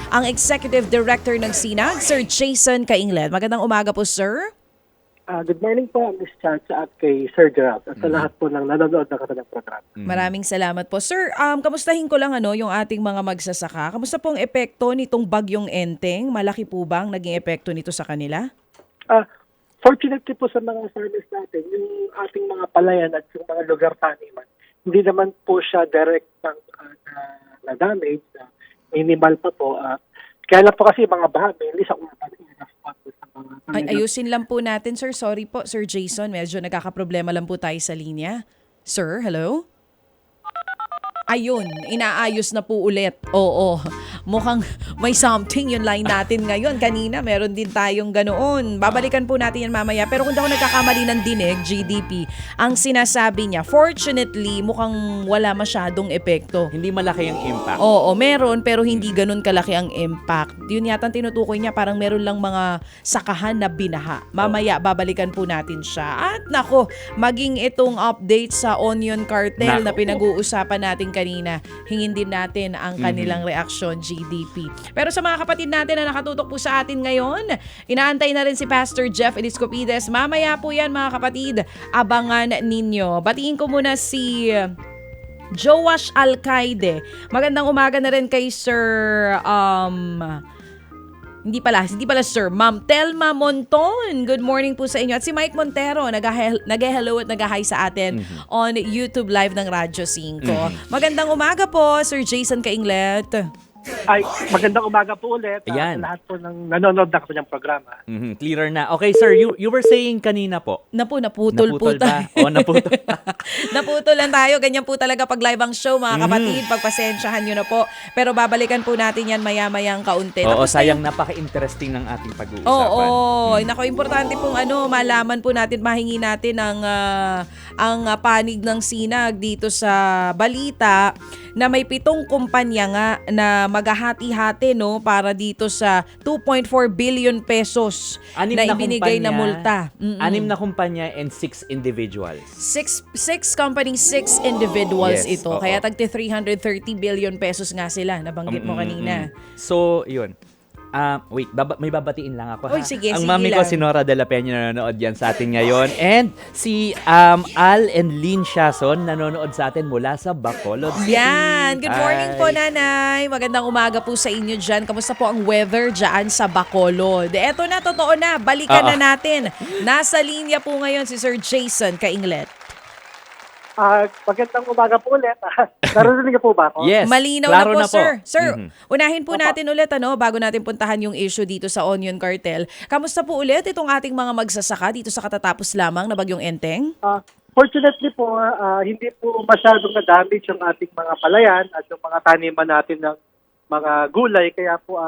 ang Executive Director ng SINAG, Sir Jason Cainglet. Magandang umaga po, sir. Good morning po, Ms. Chacha, at kay Sir Gerald at sa lahat po ng nanonood ng kanilang program. Maraming salamat po. Sir, kamustahin ko lang yung ating mga magsasaka. Kamusta pong epekto nitong bagyong Enteng? Malaki po bang naging epekto nito sa kanila? Fortunately po sa mga farmers natin, yung ating mga palayan at yung mga lugar taniman, hindi naman po siya direct na damage, minimal pa po. Kaya lang po kasi mga baha, mainly sa urban areas po sa mga Ay, ayusin lang po natin, sir. Sorry po, Sir Jason. Medyo nagkakaproblema lang po tayo sa linya. Sir, hello? Ayun, inaayos na po ulit. Oo, mukhang may something yung line natin ngayon. Kanina, meron din tayong ganoon. Babalikan po natin yan mamaya. Pero kung di ako nagkakamali ng dinig, GDP, ang sinasabi niya, fortunately, mukhang wala masyadong epekto. Hindi malaki ang impact. Oo, meron pero hindi ganun kalaki ang impact. Yun yata ang tinutukoy niya, parang meron lang mga sakahan na binaha. Mamaya, babalikan po natin siya. At nako, maging itong update sa Onion Cartel na pinag-uusapan natin kanina, hingin din natin ang kanilang reaksyon, GDP. Pero sa mga kapatid natin na nakatutok po sa atin ngayon, inaantay na rin si Pastor Jeff Eliscopides. Mamaya po yan mga kapatid, abangan ninyo. Batiin ko muna si Joash Alcaide. Magandang umaga na rin kay Sir hindi pala sir, Ma'am Telma Monton. Good morning po sa inyo. At si Mike Montero, nag-hello at nag-hi sa atin on YouTube Live ng Radyo 5. Magandang umaga po, Sir Jason Cainglet. Ay, magandang umaga po ulit sa Ayan. lahat po ng nanonood ng kanyang programa. Clearer na. Okay, sir, you were saying kanina po. Naputol po ba? tayo. O, naputol. Naputol lang tayo. Ganyan po talaga pag live ang show, mga kapatid. Pagpasensyahan nyo na po. Pero babalikan po natin yan maya-mayang kaunti. Oo, Tapos sayang napaka-interesting ng ating pag-uusapan. Oo. Nako, importante pong malaman po natin, mahingi natin ang panig ng SINAG dito sa balita na may 7 kumpanya nga na maghahati-hati para dito sa 2.4 billion pesos na ibinigay na multa. 6 na kumpanya and 6 individuals. 6 companies, 6 individuals Yes, ito. oo. Kaya tagti 330 billion pesos nga sila. Nabanggit mo kanina. So, yun. Wait, may babatiin lang ako. Oy, sige, Ang sige mami ko, lang. si Nora de la Peña, nanonood yan sa atin ngayon. And si Al and Lynn Shason, nanonood sa atin mula sa Bacolod City. Yan. Good morning Hi. po, nanay. Magandang umaga po sa inyo dyan. Kamusta po ang weather dyan sa Bacolod? Eto na, totoo na. Balikan na natin. Nasa linya po ngayon si Sir Jason Cainglet. Magandang umaga po ulit. Naririnig niyo po ba ako? Yes, Malinaw klaro na po, sir. Sir, unahin po Opo. natin ulit bago natin puntahan yung issue dito sa Onion Cartel. Kamusta po ulit itong ating mga magsasaka dito sa katatapos lamang na bagyong Enteng? Fortunately po, hindi po masyadong na-damage yung ating mga palayan at yung mga taniman natin ng mga gulay. Kaya po,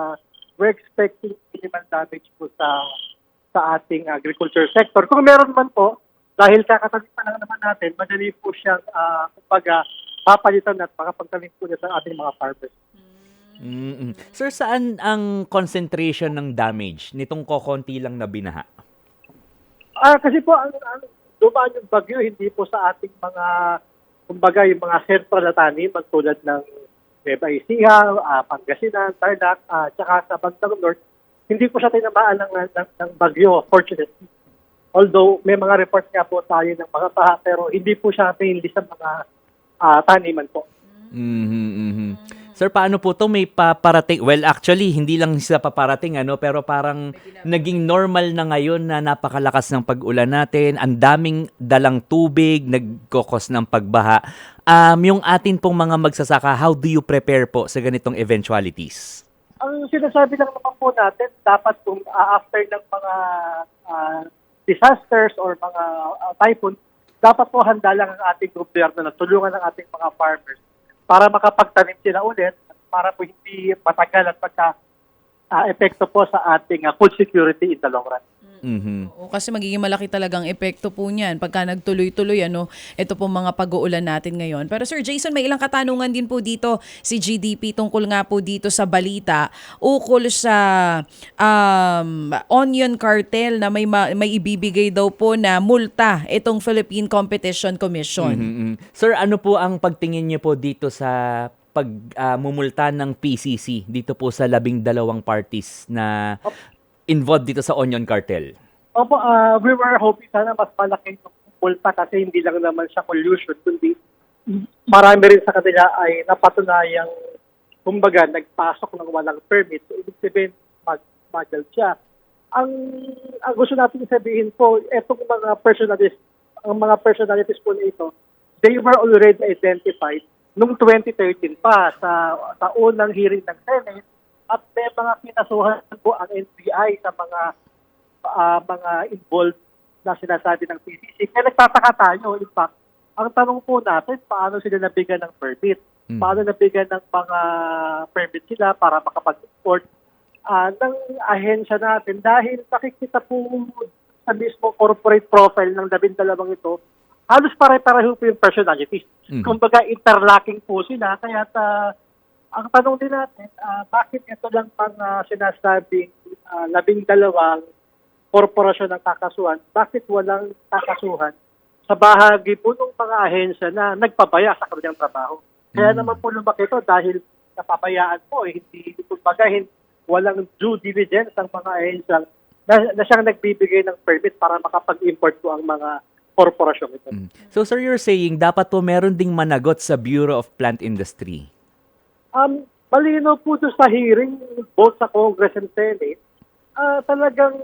we're expecting minimal damage po sa ating agriculture sector. Kung meron man po, dahil kakatanim pa lang naman natin, madali po siyang, papalitan at makapagtanim po niya sa ating mga farmers. Sir, saan ang concentration ng damage nitong kokonti lang na binaha? Kasi po, ang dumaan yung bagyo, hindi po sa ating mga, kumbaga, yung mga central na taniman tulad ng Nueva Ecija, Pangasinan, Tarlac, tsaka sa bandang North, hindi po siya tinamaan ng bagyo, fortunately. Although may mga reports nga po tayo ng mga baha, pero hindi po siya mainly sa mga taniman po. Sir, paano po to may paparating? Well, actually, hindi lang sila paparating, pero parang naging normal na ngayon na napakalakas ng pag-ulan natin, ang daming dalang tubig, nagkokos ng pagbaha. Yung atin pong mga magsasaka, how do you prepare po sa ganitong eventualities? Ang sinasabi lang naman po natin, dapat kung after ng mga disasters or mga typhoon, dapat po handa lang ang ating gobyerno na tulungan ng ating mga farmers para makapagtanim sila ulit at para po hindi matagal at epekto po sa ating food security in the long run. Oo, kasi magiging malaki talagang epekto po niyan pagka nagtuloy-tuloy ito pong mga pag-uulan natin ngayon. Pero Sir Jason, may ilang katanungan din po dito si GDP tungkol nga po dito sa balita ukol sa Onion Cartel na may ibibigay daw po na multa itong Philippine Competition Commission. Sir, ano po ang pagtingin niyo po dito sa mumulta ng PCC dito po sa 12 parties na involved dito sa onion cartel? Opo, we were hoping sana mas malaki yung multa kasi hindi lang naman siya collusion, kundi marami rin sa kanila ay napatunayang, kumbaga, nagpasok ng walang permit. So, ibig sabihin, mag-smuggle siya. Ang gusto natin sabihin po, etong ang mga personalities po na ito, they were already identified noong 2013 pa sa unang hearing ng Senate at may mga kinasuhan po ang NBI sa mga involved na sinasabi ng PCC. Kaya nagtataka tayo, in fact, ang tanong po natin, paano sila nabigyan ng permit? Paano nabigyan ng mga permit sila para makapag-import ng ahensya natin? Dahil nakikita po sa mismo corporate profile ng 12 ito, halos pare-pareho po yung personalities. Kumbaga, interlocking po sila. Kaya ang tanong din natin, bakit ito lang mga sinasabing 12 korporasyon ng kakasuhan, bakit walang kakasuhan sa bahagi po ng mga ahensya na nagpabaya sa kanilang trabaho? Kaya naman po lumaki ito dahil napabayaan po, walang due diligence ang mga ahensya na siyang nagbibigay ng permit para makapag-import po ang mga korporasyon ito. So sir, you're saying dapat po meron ding managot sa Bureau of Plant Industry? Malino po doon sa hearing both sa Congress and Senate, talagang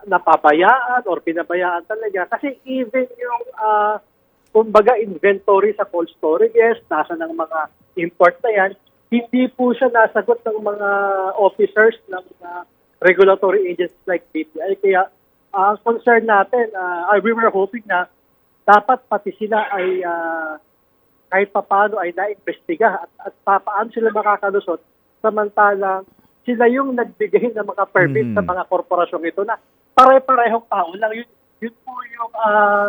napabayaan or pinabayaan talaga. Kasi even yung, kumbaga, inventory sa cold storage, nasa ng mga import na yan, hindi po siya nasagot ng mga officers ng regulatory agencies like BPI. Kaya, ang concern natin, we were hoping na dapat pati sila ay kahit papaano ay naimbestiga at paano sila makakalusot samantalang sila yung nagbigay ng mga permit sa mga korporasyong ito na pare-parehong tao lang. Yun po yung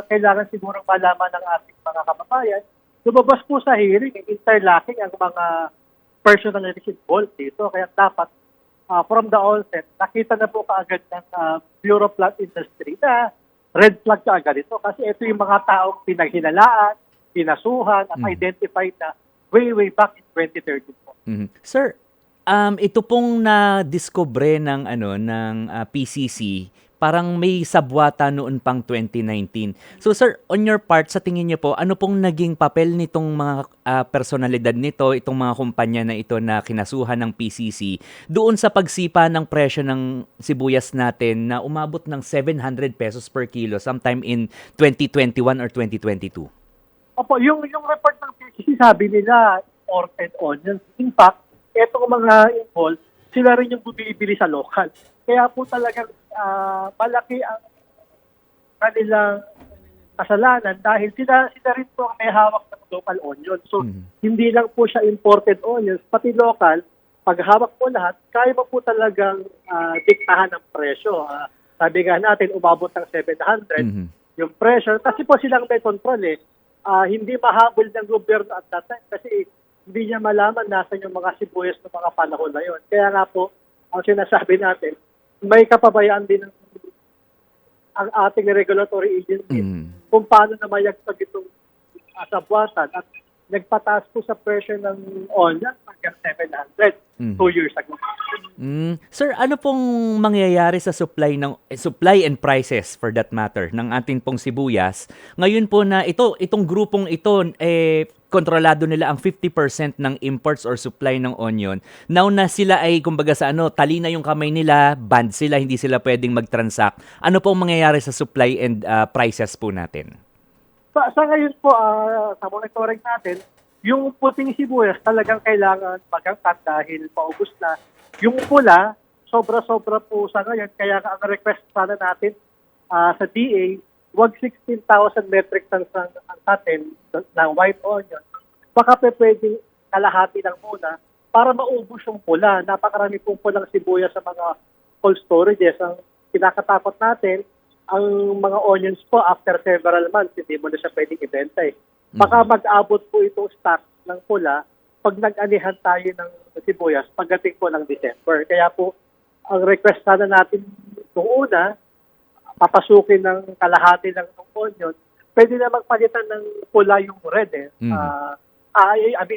kailangan siguro malaman ng ating mga kababayan. Lumabas po sa hearing, interlocking ang mga personalities involved dito. Kaya dapat from the onset, nakita na po kaagad ng Bureau of Plant Industry na red flag kaagad ito. Kasi ito yung mga taong pinaghinalaan, pinasuhan, at identified na way back in 2013 po. Sir, ito pong na-discover ng PCC, parang may sabwata noon pang 2019. So sir, on your part, sa tingin niyo po, ano pong naging papel nitong mga personalidad nito, itong mga kumpanya na ito na kinasuhan ng PCC, doon sa pagsipa ng presyo ng sibuyas natin na umabot ng 700 pesos per kilo sometime in 2021 or 2022? Opo, yung report ng PCC, sabi nila, imported onions. In fact, etong mga involved, sila rin yung bumibili sa local. Kaya po talagang malaki ang kanilang kasalanan dahil sila rin po ang may hawak ng local onion. So, hindi lang po siya imported onions, pati local, pag hawak po lahat, kaya mo po talagang diktahan ng presyo. Sabi nga natin, umabot ng 700 yung presyo. Kasi po silang may control hindi mahabol ng gobyerno at that time kasi hindi niya malaman nasan yung mga sibuyas ng mga panahon na yun. Kaya nga po, ang sinasabi natin, may kapabayaan din ang ating regulatory agency kung paano na mayagpag itong sabwatan at nagpataas po sa presyo ng onion hanggang 700 2 years ago. Sir, ano pong mangyayari sa supply and prices for that matter ng ating pong sibuyas? Ngayon po na itong grupong ito kontrolado nila ang 50% ng imports or supply ng onion. Now na sila ay kumbaga sa tali na yung kamay nila, banned sila, hindi sila pwedeng mag-transact. Ano pong mangyayari sa supply and prices po natin? Sa ngayon po, sa monitoring natin, yung puting sibuyas talagang kailangan mag-angkat dahil paubos na. Yung pula, sobra-sobra po sa ngayon. Kaya ang request sana natin sa DA, wag 16,000 metric tons ang angkatin ng white onion. Baka pwedeng kalahati lang muna para maubos yung pula. Napakarami pong pulang sibuyas sa mga cold storages. Ang kinakatakot natin, ang mga onions po after several months, hindi mo na siya pwedeng ibenta Baka mag-abot po itong stock ng pula pag nag-anihan tayo ng sibuyas pagdating po ng December. Kaya po, ang request sana natin kung una, papasukin ng kalahati ng onion, pwede na magpalitan ng pula yung red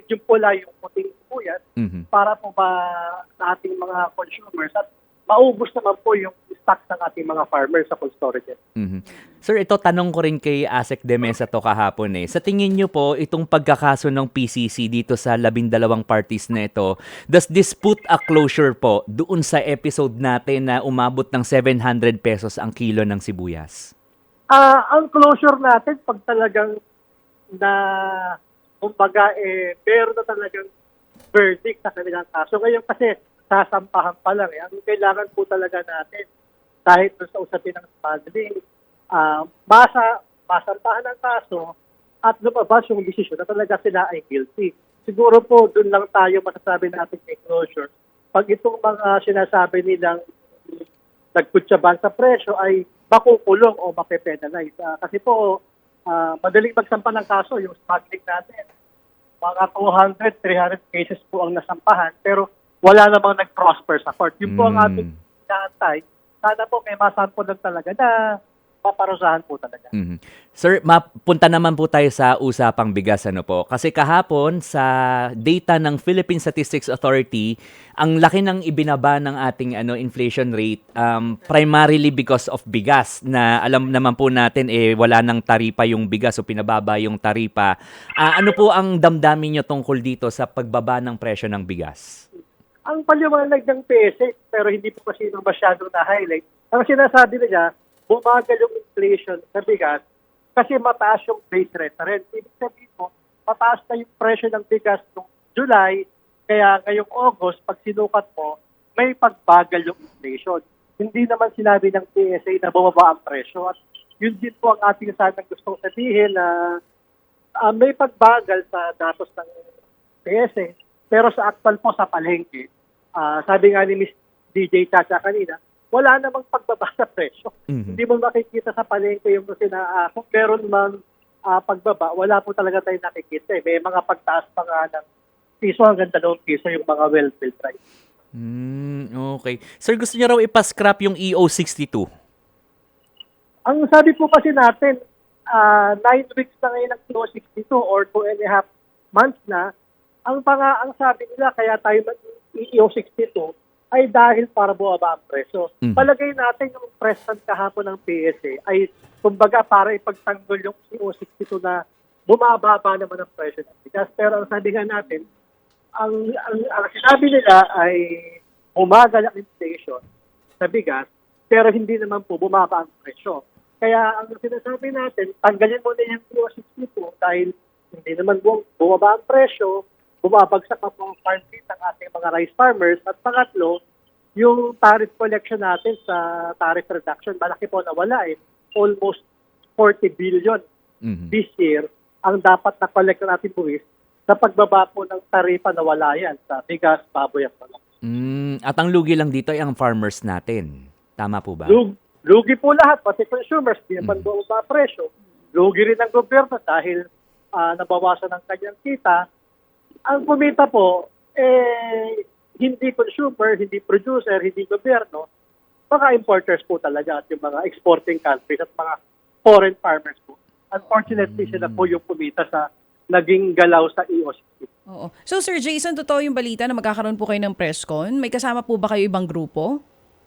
yung pula, yung puting sibuyas, Mhm. para po ba sa ating mga consumers at maubos naman po yung stock ng ating mga farmers sa cold storage. Mhm. Sir, ito tanong ko rin kay Asek de Mesa to kahapon eh. Sa tingin nyo po, itong pagkakaso ng PCC dito sa 12 parties na ito, does this put a closure po doon sa episode natin na umabot ng 700 pesos ang kilo ng sibuyas? Ang closure natin, pag talagang na, kumbaga, meron na talagang verdict sa kanilang kaso. Ngayon kasi, sasampahan pa lang. Ang kailangan po talaga natin, kahit doon sa usapin ng smuggling, masampahan ang kaso at lumabas yung desisyon na talaga sila ay guilty. Siguro po, doon lang tayo masasabi natin may closure. Pag itong mga sinasabi nilang nagkutsaban sa presyo ay makukulong o mape-penalize. Kasi po, madaling magsampa ng kaso yung smuggling natin. Mga 200, 300 cases po ang nasampahan pero wala namang nag-prosper sa court. Yun po ang ating inaantay. Sana po may masampo lang talaga na paparusahan po talaga. Mhm. Sir, mapunta naman po tayo sa usapang bigas ano po. Kasi kahapon sa data ng Philippine Statistics Authority, ang laki ng ibinaba ng ating inflation rate primarily because of bigas na alam naman po natin wala nang taripa yung bigas o pinababa yung taripa. Ano po ang damdamin nyo tungkol dito sa pagbaba ng presyo ng bigas? Ang paliwanag ng PSA, pero hindi po kasi masyadong na-highlight. Ang sinasabi nila, bumagal yung inflation sa bigas kasi mataas yung base reference. Ibig sabihin po, mataas na yung presyo ng bigas noong July, kaya ngayong August, pag sinukat mo, may pagbagal yung inflation. Hindi naman sinabi ng PSA na bumaba ang presyo. At yun din po ang ating sanang gustong sabihin na may pagbagal sa datos ng PSA, pero sa actual po sa palengke, sabi nga ni Ms. DJ Chacha kanina, wala namang pagbaba sa presyo. Hindi mo makikita sa palengke yung kung meron mang pagbaba, wala po talaga tayo nakikita. May mga pagtaas pa nga ng piso hanggang 2 piso yung mga well-filled rice. Okay. Sir, gusto niyo raw ipascrap yung EO62? Ang sabi po kasi natin, 9 weeks na ngayon ng EO62 or 2.5 months na, ang sabi nila kaya tayo EO62 ay dahil para bumaba ang presyo. Palagay natin yung present kahapon ng PSA ay kumbaga para ipagtanggol yung EO62 na bumababa naman ang presyo ng bigas. Pero ang sabi nga natin, ang sinabi nila ay umagal ang inflation sa bigas pero hindi naman po bumaba ang presyo. Kaya ang sinasabi natin, tanggalin mo na yung EO62 dahil hindi naman bumaba ang presyo, bumabagsak ang mga farm fees ng ating mga rice farmers. At pangatlo, yung tariff collection natin sa tariff reduction, malaki po nawala almost 40 billion this year ang dapat na-collect natin buwis sa pagbaba po ng tarifa na wala yan sa bigas, baboy at manok. At ang lugi lang dito ay ang farmers natin. Tama po ba? Lugi po lahat, pati consumers, di naman bumaba presyo. Lugi rin ang gobyerno dahil nabawasan ang kanyang kita. Ang kumita po, hindi consumer, hindi producer, hindi gobyerno, mga importers po talaga at yung mga exporting countries at mga foreign farmers po. Unfortunately, sila po yung kumita sa naging galaw sa EO62. Oo. So Sir Jason, totoo yung balita na magkakaroon po kayo ng presscon? May kasama po ba kayo ibang grupo?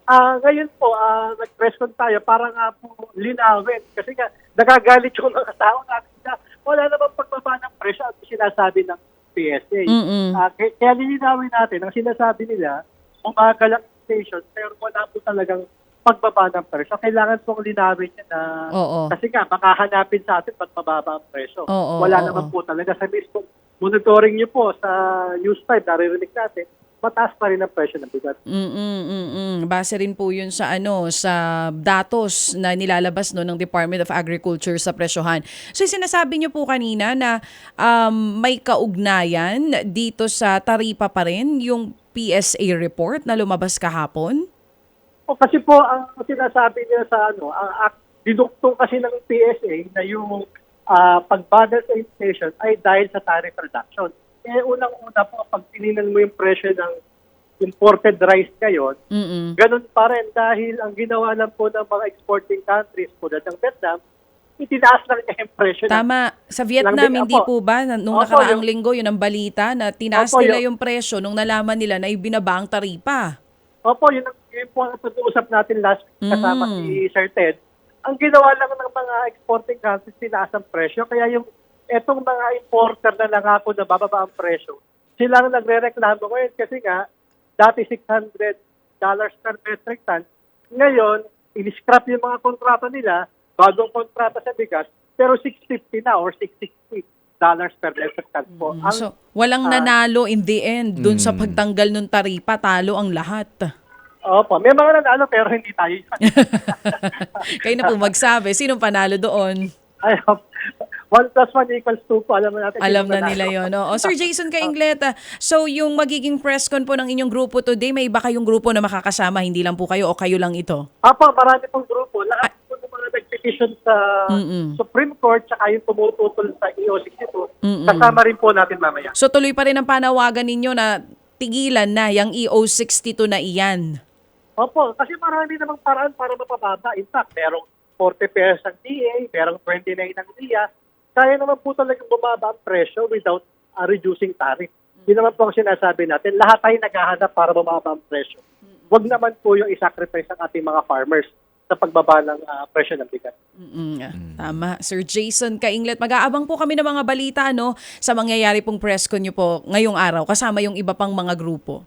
Ngayon po, nag-presscon tayo para nga po linawin. Kasi nga, nagagalit yung mga tao natin na wala namang pagbaba ng presyo at sinasabi ng PSA. Kaya lilinawin natin, ang sinasabi nila, umagal ang inflation, pero wala po talagang pagbaba ng presyo. Kailangan pong linawin niya na, kasi nga, makahanapin sa atin ba't mababa ang presyo. Wala naman po talaga. Sa mismo monitoring niyo po sa News 5, naririnig natin, mataas pa rin ang presyo ng bigas. Base rin po yun sa sa datos na nilalabas ng Department of Agriculture sa presyohan. So sinasabi niyo po kanina na may kaugnayan dito sa taripa pa rin yung PSA report na lumabas kahapon? Kasi po ang sinasabi niya sa diduktong kasi ng PSA na yung pagbagal sa inflation ay dahil sa tariff reduction. Unang-una po, pag tininan mo yung presyo ng imported rice ngayon, ganun pa rin dahil ang ginawa lang po ng mga exporting countries tulad ng Vietnam, itinaas lang niya yung presyo. Tama. Sa Vietnam, Lang din, hindi opo. po ba? Nung Opo, nakaraang yung- linggo, yun ang balita na tinaas Opo, nila yung presyo nung nalaman nila na ibinaba ang taripa. Opo, yun po ang pag-uusap natin last week kasama Mm. si Sir Ted. Ang ginawa lang ng mga exporting countries, tinaas ang presyo. Kaya yung etong mga importer na nangako na bababa ang presyo, sila ang nagre-reklamo ngayon kasi nga, dati $600 per metric ton. Ngayon, in-scrap yung mga kontrata nila, bagong kontrata sa bigas, pero $650 na or $660 per metric ton po. Ang, So, walang nanalo in the end. Dun sa pagtanggal ng taripa, talo ang lahat. opo, may mga nanalo pero hindi tayo. Kayo na po magsabi. Sinong panalo doon? Ay, 1 plus 1 equals 2 po. Alam na natin. Alam sino na nanalo. nila yon. O, Sir Jason Caingleta, so yung magiging press con po ng inyong grupo today, may iba kayong grupo na makakasama, hindi lang po kayo o kayo lang ito? Apo, marami pong grupo. Lahat po ng mga nag-petition sa Supreme Court tsaka yung tumututol sa EO62. Kasama rin po natin mamaya. So tuloy pa rin ang panawagan ninyo na tigilan na yung EO62 na iyan. Opo, kasi marami namang paraan para mapababa. In fact, merong 40 pesos ang DA, merong 29 ang RIA. Kaya naman po talagang bumaba ang presyo without reducing tariff. Yun naman po ang sinasabi natin. Lahat tayo naghahanap para bumaba ang presyo. Huwag naman po yung isacrifice ang ating mga farmers sa pagbaba ng presyo ng bigas. Tama. Sir Jason Cainglet, mag-aabang po kami ng mga balita sa mangyayari pong press con nyo po ngayong araw kasama yung iba pang mga grupo.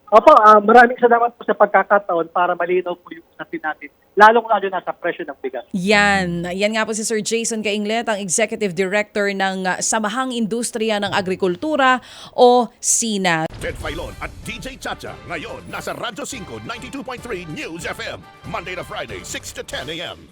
Opo, maraming salamat po sa pagkakataon para malinaw po yung usapin natin. Lalong-lalo na sa presyo ng bigas. Yan nga po si Sir Jason Cainglet, ang Executive Director ng Samahang Industriya ng Agrikultura o SINA. Ted Filon at DJ Chacha. Ngayon, nasa Radyo 5, 92.3 News FM. Monday to Friday, 6 to 10 a.m.